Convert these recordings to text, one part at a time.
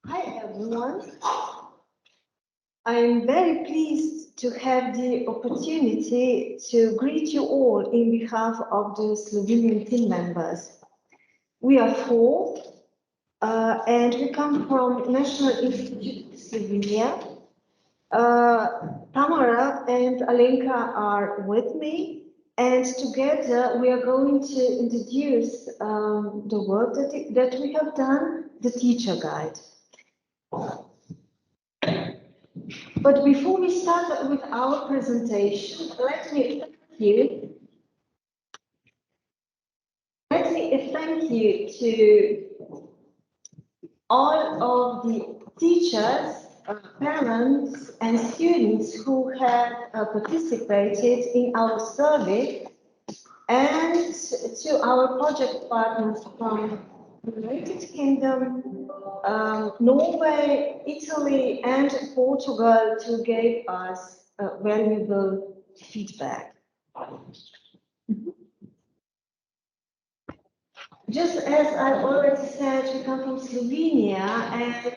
Hi everyone. I'm very pleased to have the opportunity to greet you all in behalf of the Slovenian team members. We are four and we come from National Institute of Slovenia. Tamara and Alenka are with me, and together we are going to introduce the work that we have done, the teacher guide. But before we start with our presentation, let me thank you to all of the teachers, parents, and students who have participated in our survey, and to our project partners from the United Kingdom, Norway, Italy, and Portugal to give us valuable feedback. Just as I've already said, we come from Slovenia, and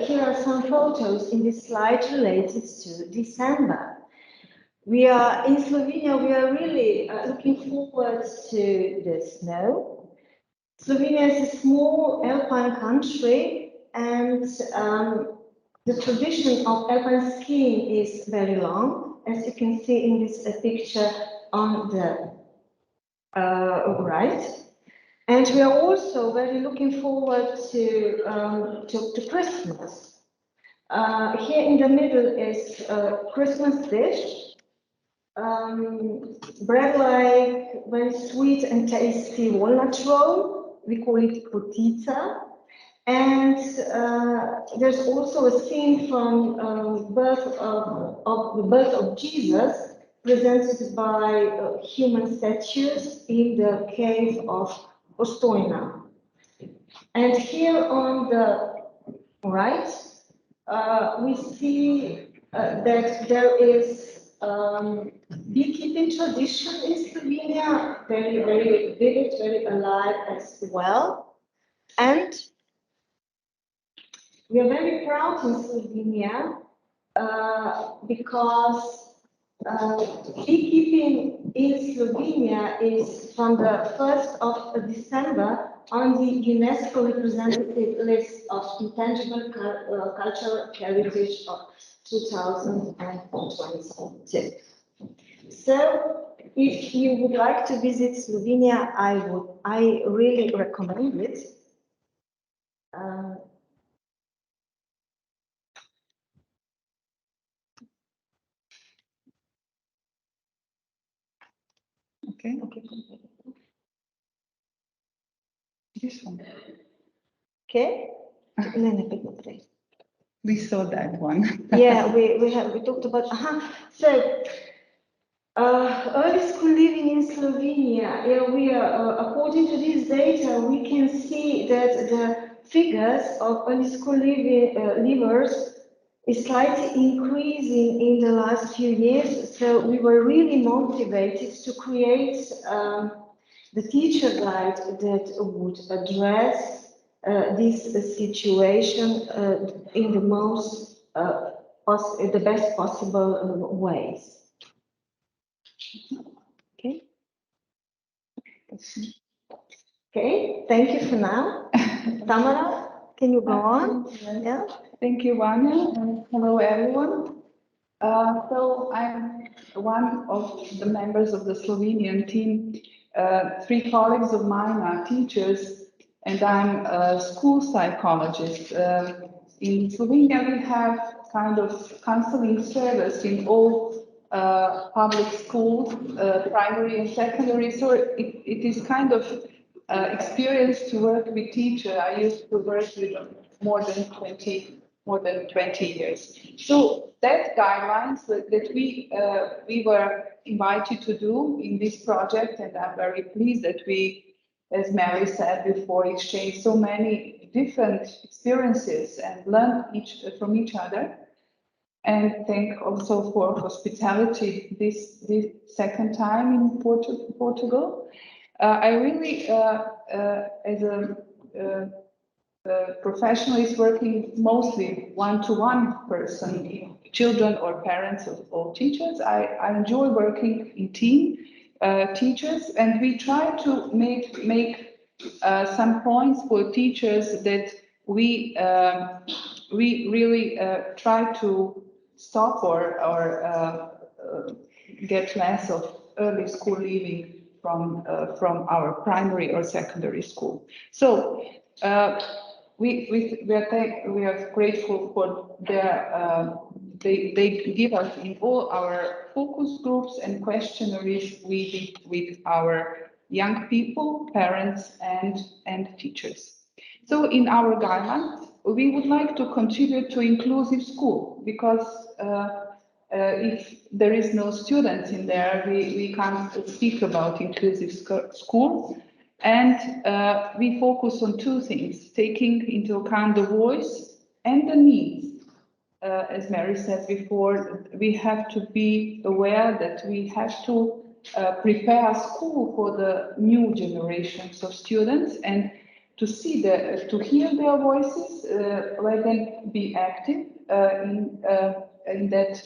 here are some photos in this slide related to December. We are in Slovenia, we are really looking forward to the snow. Slovenia is a small alpine country, and the tradition of alpine skiing is very long, as you can see in this picture on the right. And we are also very looking forward to Christmas. Here in the middle is Christmas dish, bread like very sweet and tasty walnut roll. We call it potica. And there's also a scene from the birth of Jesus, presented by human statues in the cave of Postojna. And here on the right, we see that there is beekeeping tradition in Slovenia, very, very vivid, very alive as well. And we are very proud in Slovenia because beekeeping in Slovenia is from the 1st of December on the UNESCO representative list of intangible cultural heritage of 2022. So if you would like to visit Slovenia, I really recommend it. Okay. This one. Okay. We saw that one. Yeah, we talked about. So early school living in Slovenia. Yeah, we are according to this data, we can see that the figures of early school livers is slightly increasing in the last few years. So we were really motivated to create the teacher guide that would address this situation in the most the best possible ways. Okay. Okay, thank you for now. Tamara, can you go on? Yes. Yeah. Thank you, Vanya, and hello, everyone. So I'm one of the members of the Slovenian team. 3 colleagues of mine are teachers, and I'm a school psychologist. In Slovenia, we have kind of counseling service in all public schools, primary and secondary. So it is kind of experience to work with teachers. I used to work with more than 20 years. So that guidelines that we were invited to do in this project, and I'm very pleased that we, as Mary said before, exchanged so many different experiences and learned from each other. And thank also for hospitality this second time in Portugal. I really, as a professional is working mostly one-to-one person, children or parents or teachers. I enjoy working in team teachers, and we try to make some points for teachers that we really try to stop or get less of early school leaving from our primary or secondary school. So we are grateful for their they give us in all our focus groups and questionnaires we did with our young people, parents, and teachers. So in our guidelines, we would like to contribute to inclusive school because if there is no students in there, we can't speak about inclusive school. And we focus on two things, taking into account the voice and the needs. As Mary said before, we have to be aware that we have to prepare school for the new generations of students and to hear their voices, let them be active in that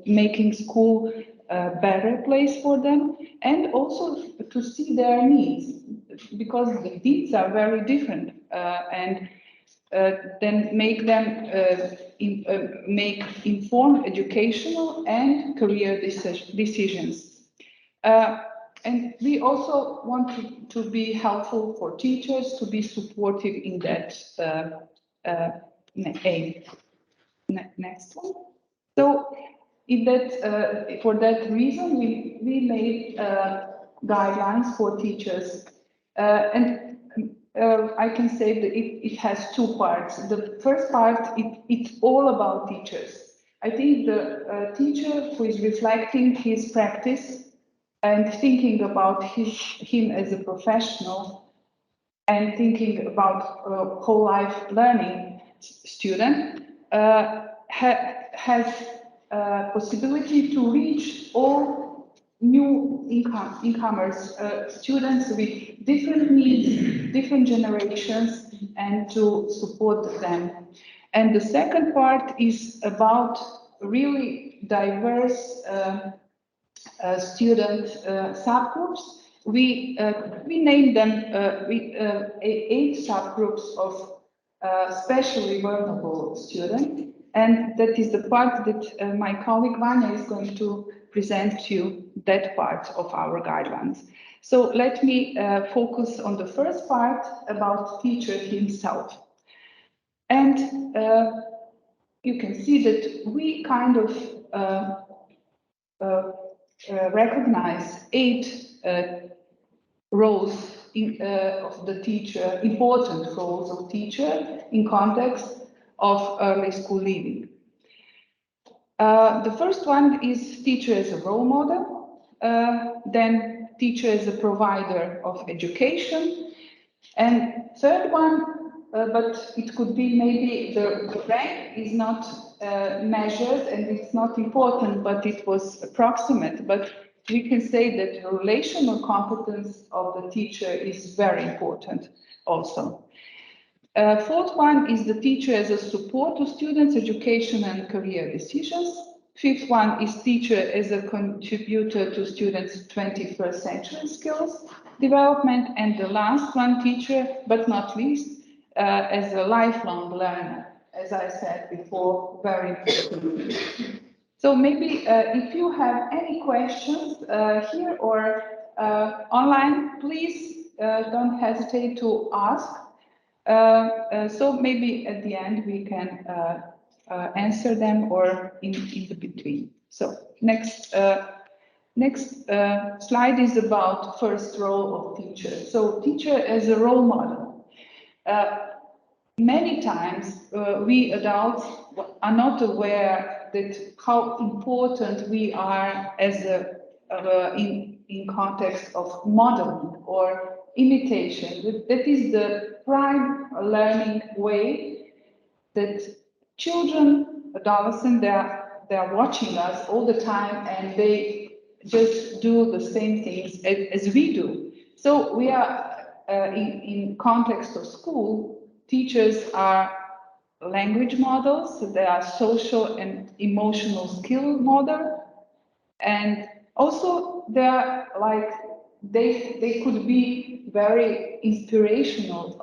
making school a better place for them, and also to see their needs, because the needs are very different, and then make them make informed educational and career decisions. And we also want to be helpful for teachers to be supportive in that aim. Next one. So in that, for that reason, we made guidelines for teachers. And I can say that it has two parts. The first part, it's all about teachers. I think the teacher who is reflecting his practice and thinking about him as a professional and thinking about whole life learning student has possibility to reach all new incomers, students with different needs, different generations, and to support them. And the second part is about really diverse student subgroups. We named them 8 subgroups of especially vulnerable students, and that is the part that my colleague Vanya is going to present to you, that part of our guidelines. So let me focus on the first part about teacher himself. And you can see that we kind of recognize 8 roles of the teacher, important roles of teacher in context of early school leaving. The first one is teacher as a role model, then teacher as a provider of education, and third one, but it could be maybe the rank is not measured and it's not important, but it was approximate. But we can say that the relational competence of the teacher is very important also. Fourth one is the teacher as a support to students' education and career decisions. Fifth one is teacher as a contributor to students' 21st century skills development. And the last one, teacher, but not least, as a lifelong learner, as I said before, very important. So maybe if you have any questions here or online, please don't hesitate to ask. So maybe at the end we can answer them or in the between. So next slide is about first role of teacher. So teacher as a role model. Many times we adults are not aware that how important we are as a in context of modeling or imitation. That is the prime learning way that children, adolescents, they are watching us all the time and they just do the same things as we do. So we are in context of school, teachers are language models, so they are social and emotional skill model, and also they're like they could be very inspirational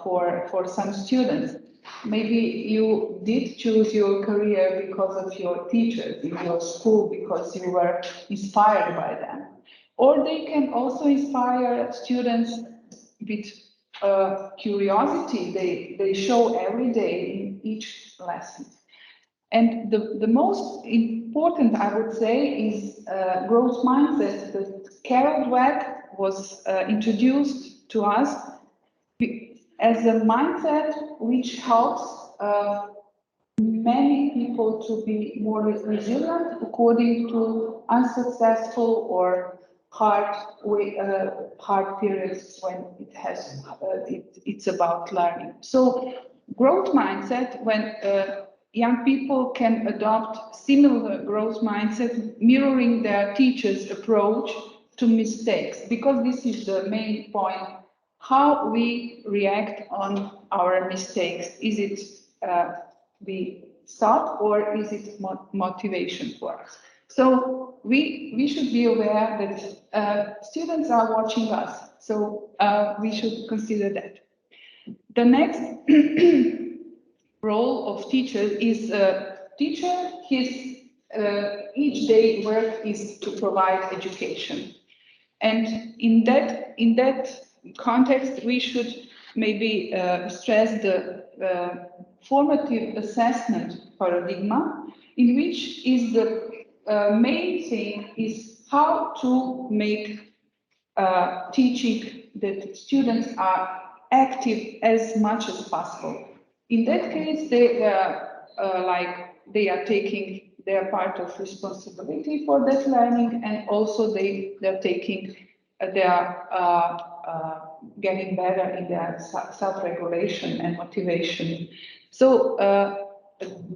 for some students. Maybe you did choose your career because of your teachers in your school, because you were inspired by them. Or they can also inspire students with curiosity they show every day in each lesson. And the most important, I would say, is growth mindset that Carol Dweck was introduced to us as a mindset which helps many people to be more resilient according to unsuccessful or hard periods when it's about learning. So growth mindset, when young people can adopt similar growth mindset, mirroring their teachers' approach to mistakes, because this is the main point, how we react on our mistakes. Is it we stop, or is it motivation for us? So we should be aware that students are watching us, so we should consider that. The next role of teacher is teacher. His each day work is to provide education, and in that context, we should maybe stress the formative assessment paradigm, in which is the main thing is how to make teaching that students are active as much as possible. In that case, they are taking their part of responsibility for that learning, and also they're taking they are getting better in their self-regulation and motivation. So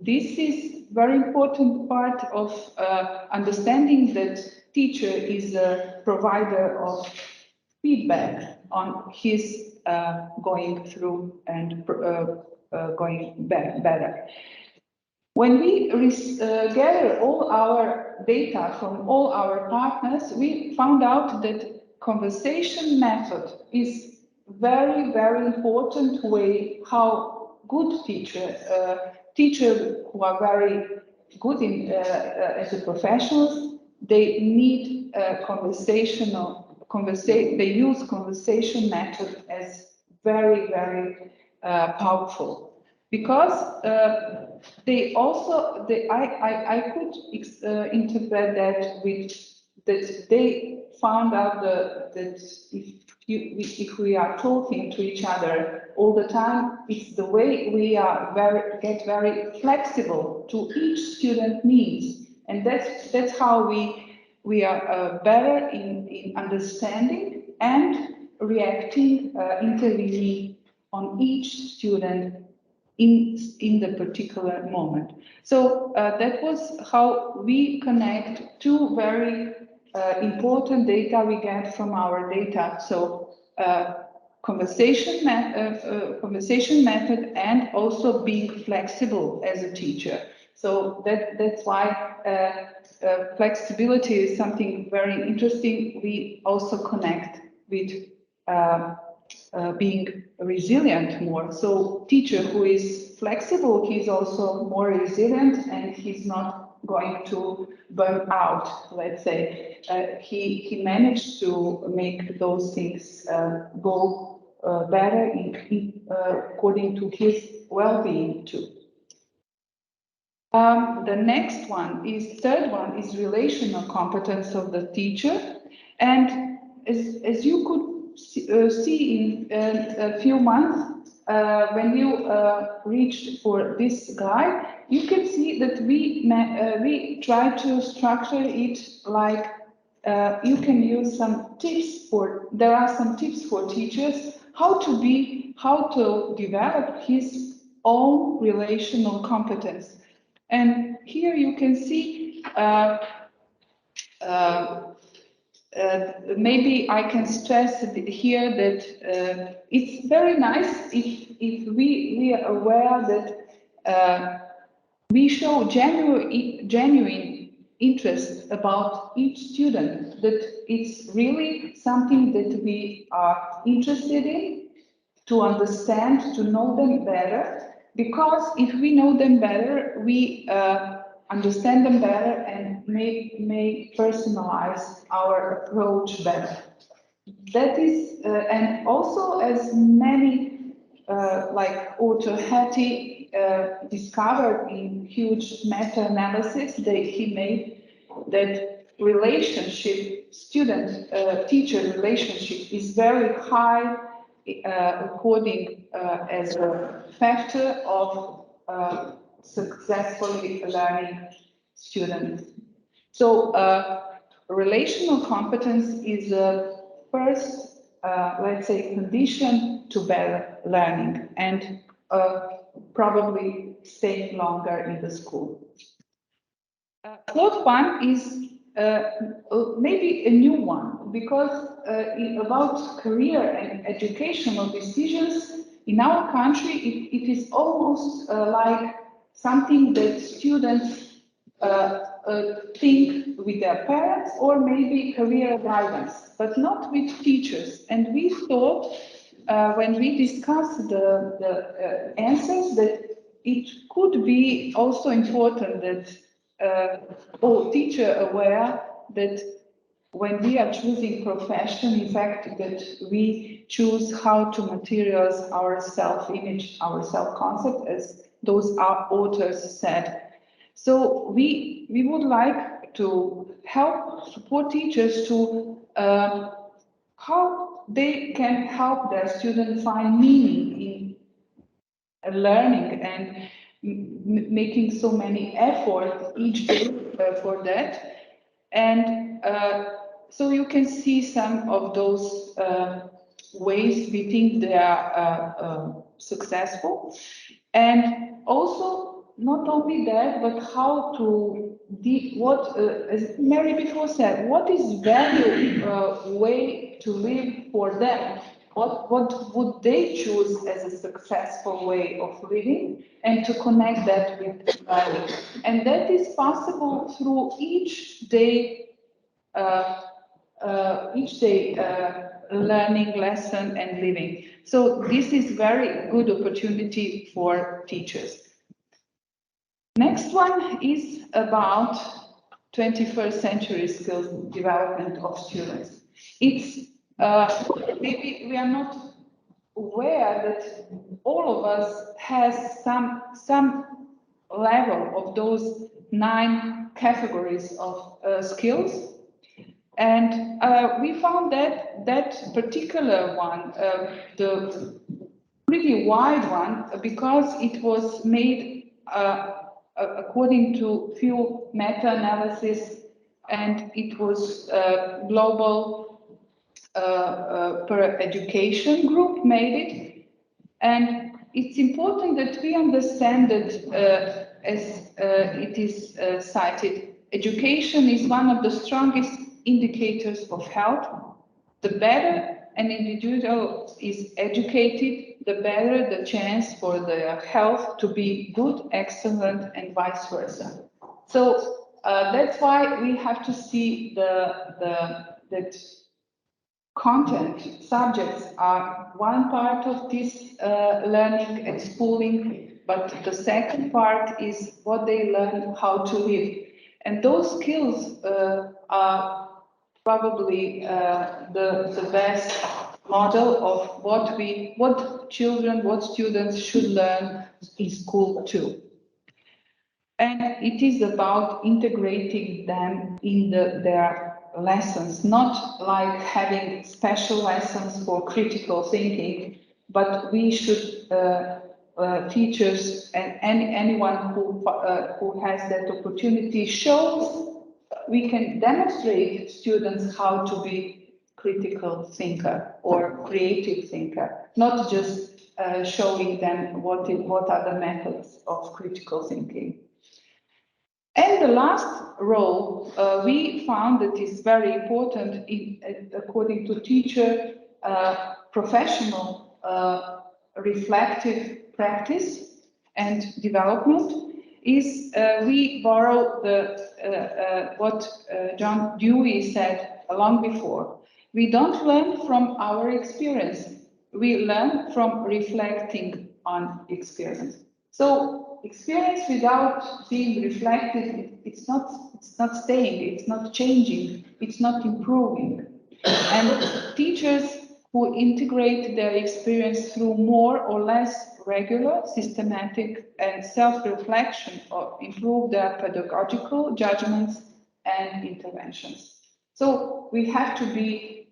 this is very important part of understanding that teacher is a provider of feedback on his going through and going better. When we gather all our data from all our partners, we found out that conversation method is very, very important way how good teachers who are very good in as a professionals, they need they use conversation method as very, very powerful. Because they also, I could interpret that with that they found out that if we are talking to each other all the time, it's the way we are get very flexible to each student needs, and that's how we are better in understanding and reacting, intervening on each student in the particular moment. So that was how we connect two very important data we get from our data. So conversation method, and also being flexible as a teacher. So that's why flexibility is something very interesting. We also connect with being resilient more. So teacher who is flexible, he's also more resilient, and he's not going to burn out, let's say. He managed to make those things go better according to his well-being too. The next one is, third one is relational competence of the teacher. And as you could see in a few months, when you reached for this guide, you can see that we try to structure it like you can use some tips there are some tips for teachers how to develop his own relational competence. And here you can see maybe I can stress here that it's very nice if we are aware that we show genuine interest about each student, that it's really something that we are interested in, to understand, to know them better, because if we know them better, we understand them better and may personalize our approach better. That is, and also as many like author Hattie discovered in huge meta-analysis that he made, that relationship, student-teacher relationship is very high according as a factor of successfully learning students. So relational competence is a first, let's say, condition to better learning and probably staying longer in the school. Fourth one is maybe a new one, because about career and educational decisions in our country, it is almost like something that students think with their parents, or maybe career guidance, but not with teachers. And we thought, when we discussed the answers, that it could be also important that all teachers aware that when we are choosing profession, in fact, that we choose how to materialize our self-image, our self-concept, as those authors said. So we would like to support teachers to how they can help their students find meaning in learning and making so many efforts each day for that. And so you can see some of those ways we think they are successful. And also, not only that, but how to, as Mary before said, what is value way to live for them? What would they choose as a successful way of living, and to connect that with value? And that is possible through each day learning lesson and living. So this is very good opportunity for teachers. Next one is about 21st century skills development of students. It's maybe we are not aware that all of us has some level of those 9 categories of skills. And we found that that particular one, the pretty wide one, because it was made according to few meta-analysis, and it was global per education group made it. And it's important that we understand that as it is cited, education is one of the strongest indicators of health. The better an individual is educated, the better the chance for their health to be good, excellent, and vice versa. So that's why we have to see that content, subjects are one part of this learning and schooling, but the second part is what they learn how to live. And those skills are probably the best model of what students should learn in school too. And it is about integrating them in their lessons, not like having special lessons for critical thinking, but we should, teachers and anyone who has that opportunity, shows we can demonstrate students how to be critical thinker or creative thinker, not just showing them what are the methods of critical thinking. And the last role we found that is very important according to teacher professional reflective practice and development is we borrow what John Dewey said long before. We don't learn from our experience. We learn from reflecting on experience. So experience without being reflected, it's not staying, it's not changing, it's not improving. And teachers who integrate their experience through more or less regular, systematic, and self-reflection or improve their pedagogical judgments and interventions. So we have to be,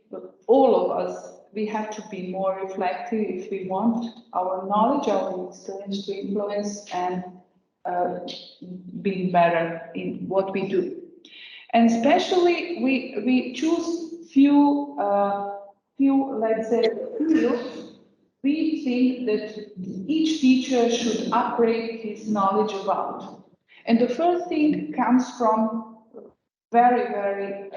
all of us, we have to be more reflective if we want our knowledge, our experience to influence and be better in what we do. And especially we choose few, let's say, fields. We think that each teacher should upgrade his knowledge about. And the first thing comes from very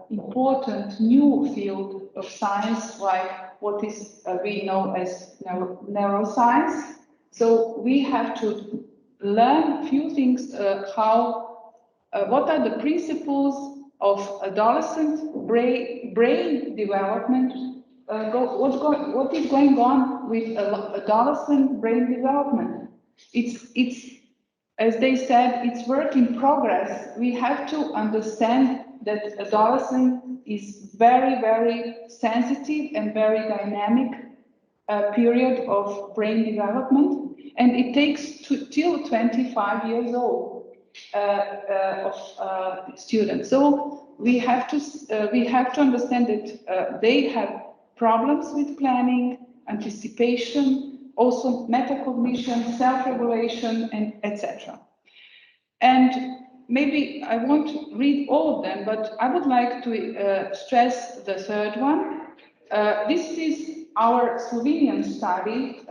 important new field of science, like what is we know as neuroscience. So we have to learn a few things, what are the principles of adolescent brain development, what is going on with adolescent brain development. It's as they said, it's work in progress. We have to understand that adolescence is very sensitive and very dynamic period of brain development, and it takes till 25 years old of students. So we have to understand that they have problems with planning, anticipation, also metacognition, self-regulation, and etc. And maybe I won't read all of them, but I would like to stress the third one. This is our Slovenian study,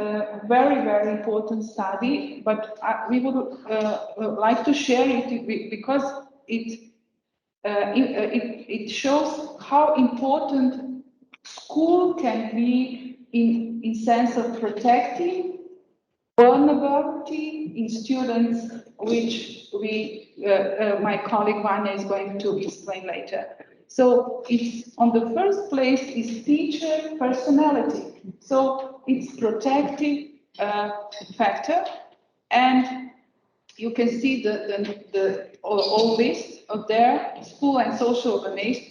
very important study, but we would like to share it because it shows how important school can be in sense of protecting vulnerability in students, which my colleague Vanya is going to explain later. So it's on the first place is teacher personality. So it's protective factor, and you can see the all list of their school and social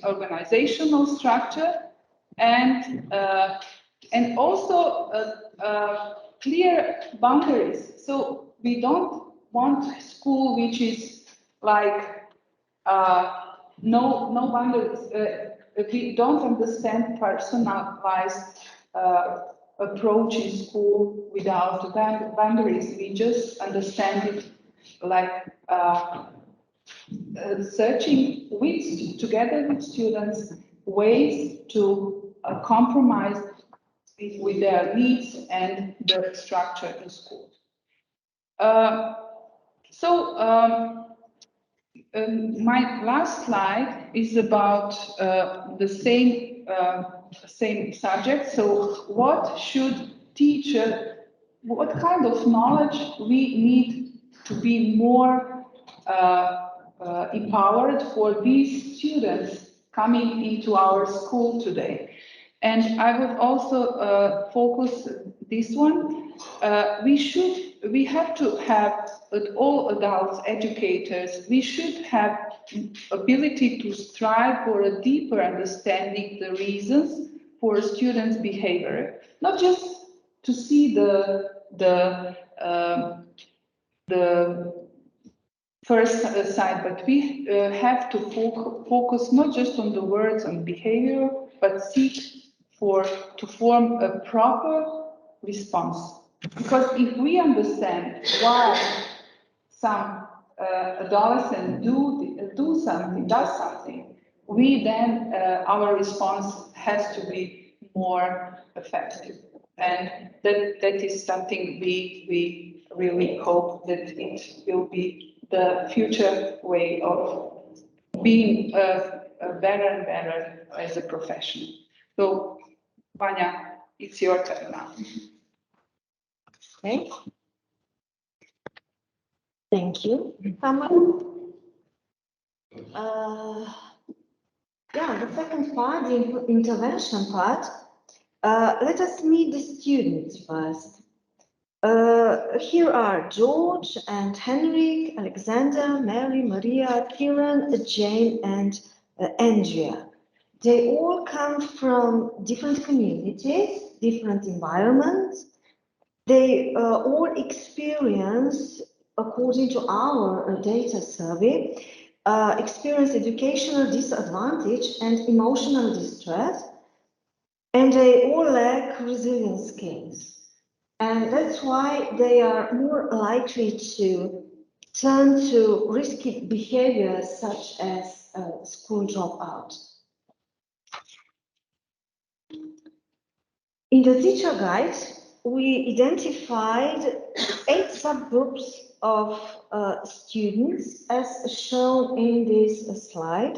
organizational structure, and also clear boundaries. So we don't want school which is like no boundaries. We don't understand personalized approach in school without boundaries. We just understand it like searching together with students ways to compromise with their needs and the structure in school. My last slide is about the same subject. So what should what kind of knowledge we need to be more empowered for these students coming into our school today? And I would also focus this one. We have to have, all adults, educators, we should have ability to strive for a deeper understanding the reasons for students' behavior, not just to see the first side, but we have to focus not just on the words and behavior, but seek to form a proper response. Because if we understand why some adolescent does something, we then our response has to be more effective, and that is something we really hope that it will be the future way of being better and better as a profession. So, Vanya, it's your turn now. Okay. Thank you, Tamara. Yeah, the second part, the intervention part. Let us meet the students first. Here are George and Henrik, Alexander, Mary, Maria, Kieran, Jane, and Andrea. They all come from different communities, different environments. They all experience, according to our data survey, experience educational disadvantage and emotional distress, and they all lack resilience skills. And that's why they are more likely to turn to risky behaviors such as school dropout. In the teacher guide, we identified 8 subgroups of students as shown in this slide.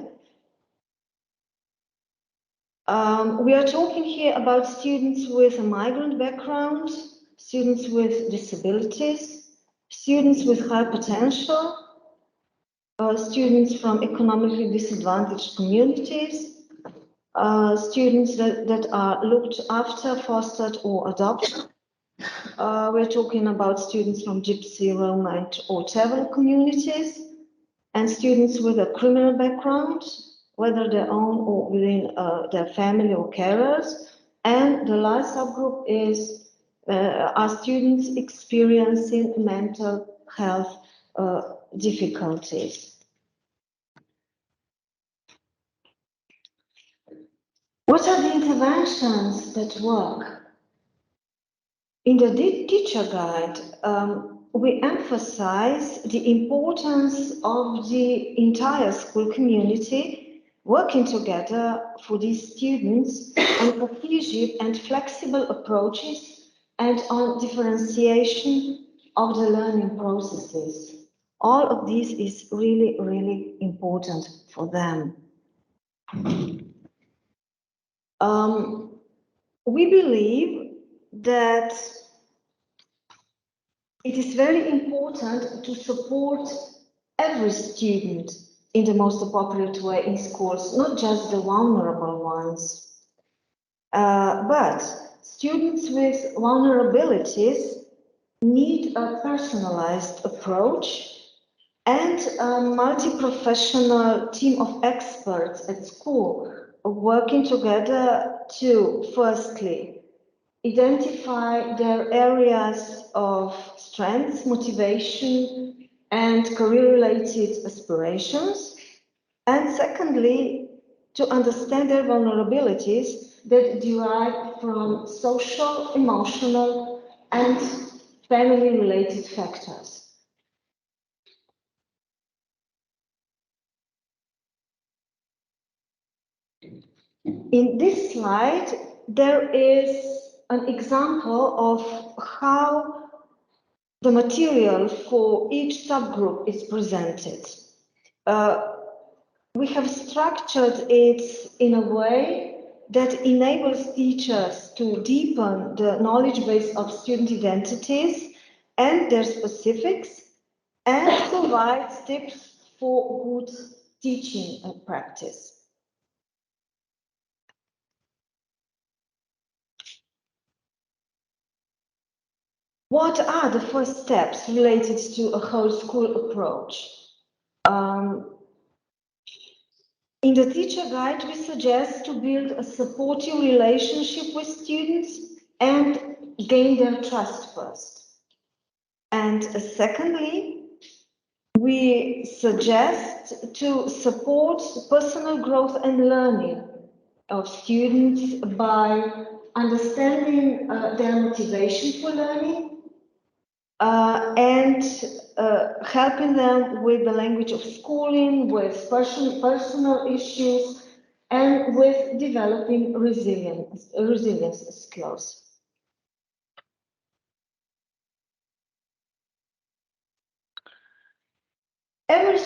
We are talking here about students with a migrant background, students with disabilities, students with high potential, students from economically disadvantaged communities, students that are looked after, fostered, or adopted. We're talking about students from Gypsy, Roma, or Travel communities, and students with a criminal background, whether their own or within their family or carers. And the last subgroup is are students experiencing mental health difficulties. What are the interventions that work? In the teacher guide, we emphasize the importance of the entire school community working together for these students on cohesive and flexible approaches and on differentiation of the learning processes. All of this is really, really important for them. We believe that it is very important to support every student in the most appropriate way in schools, not just the vulnerable ones. But students with vulnerabilities need a personalized approach and a multi-professional team of experts at school working together to, firstly, identify their areas of strengths, motivation, and career-related aspirations. And secondly, to understand their vulnerabilities that derive from social, emotional, and family-related factors. In this slide, there is an example of how the material for each subgroup is presented. We have structured it in a way that enables teachers to deepen the knowledge base of student identities and their specifics and provides tips for good teaching and practice. What are the first steps related to a whole school approach? In the teacher guide, we suggest to build a supportive relationship with students and gain their trust first. And secondly, we suggest to support personal growth and learning of students by understanding their motivation for learning, and helping them with the language of schooling, with personal issues, and with developing resilience skills. every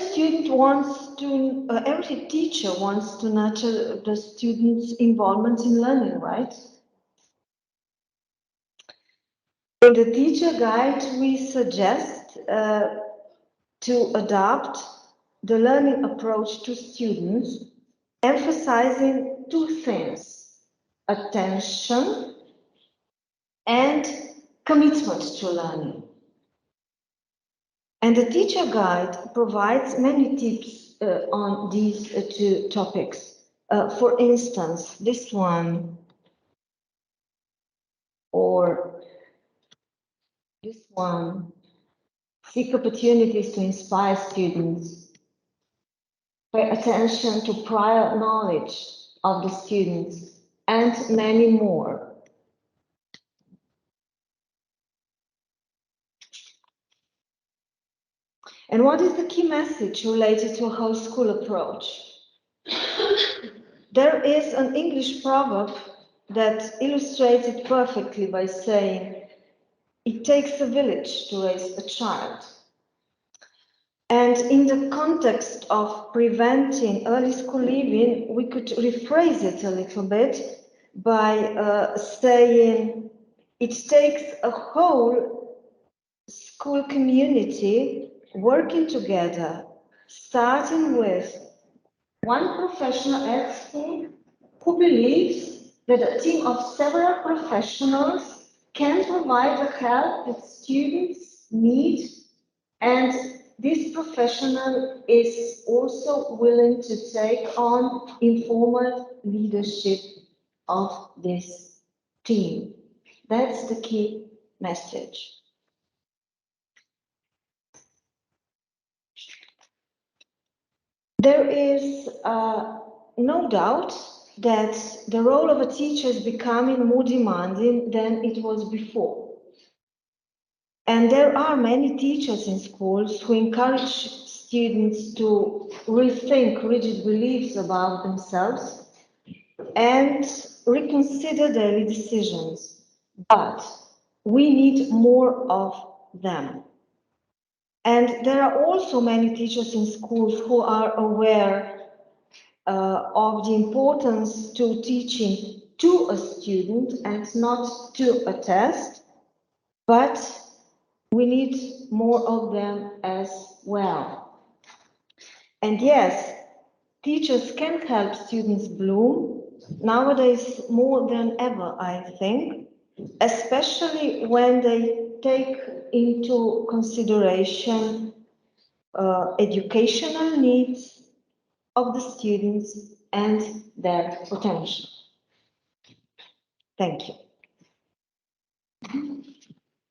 teacher wants to nurture the students' involvement in learning, right? In the teacher guide, we suggest to adopt the learning approach to students, emphasizing two things: attention and commitment to learning. And the teacher guide provides many tips on these two topics. For instance, this one, or this one: seek opportunities to inspire students. Pay attention to prior knowledge of the students, and many more. And what is the key message related to a whole school approach? There is an English proverb that illustrates it perfectly by saying, "It takes a village to raise a child." And in the context of preventing early school leaving, we could rephrase it a little bit by saying, it takes a whole school community working together, starting with one professional at school who believes that a team of several professionals can provide the help that students need, and this professional is also willing to take on informal leadership of this team. That's the key message. There is no doubt that the role of a teacher is becoming more demanding than it was before. And there are many teachers in schools who encourage students to rethink rigid beliefs about themselves and reconsider daily decisions. But we need more of them. And there are also many teachers in schools who are aware of the importance to teaching to a student and not to a test, but we need more of them as well. And yes, teachers can help students bloom nowadays more than ever, I think, especially when they take into consideration educational needs of the students and their potential. Thank you.